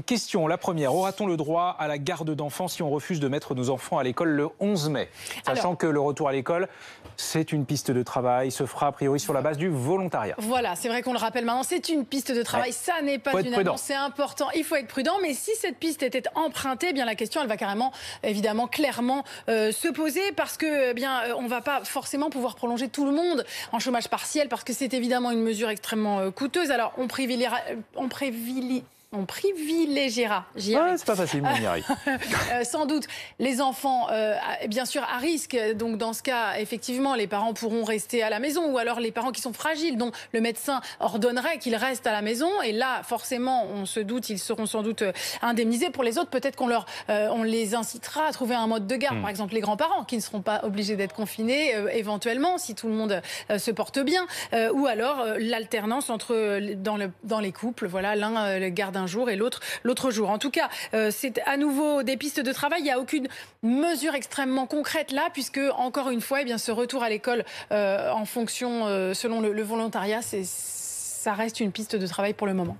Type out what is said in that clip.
Question, la première. Aura-t-on le droit à la garde d'enfants si on refuse de mettre nos enfants à l'école le 11 mai? Sachant que le retour à l'école, c'est une piste de travail, se fera a priori sur la base du volontariat. Voilà, c'est vrai qu'on le rappelle maintenant, c'est une piste de travail, ça n'est pas une annonce, c'est important, il faut être prudent. Mais si cette piste était empruntée, eh bien la question, elle va carrément, évidemment, clairement se poser, parce que, eh bien, on ne va pas forcément pouvoir prolonger tout le monde en chômage partiel, parce que c'est évidemment une mesure extrêmement coûteuse. Alors, on privilégiera, C'est pas facile, mais on y arrive. sans doute les enfants, bien sûr, à risque. Donc, dans ce cas, effectivement, les parents pourront rester à la maison, ou alors les parents qui sont fragiles, dont le médecin ordonnerait qu'ils restent à la maison. Et là, forcément, on se doute, ils seront sans doute indemnisés. Pour les autres, peut-être on les incitera à trouver un mode de garde. Par exemple, les grands-parents qui ne seront pas obligés d'être confinés, éventuellement, si tout le monde se porte bien. Ou alors l'alternance dans les couples. Voilà, l'un garde un jour et l'autre jour. En tout cas, c'est à nouveau des pistes de travail. Il n'y a aucune mesure extrêmement concrète là, puisque, encore une fois, eh bien, ce retour à l'école en fonction, selon le volontariat, ça reste une piste de travail pour le moment.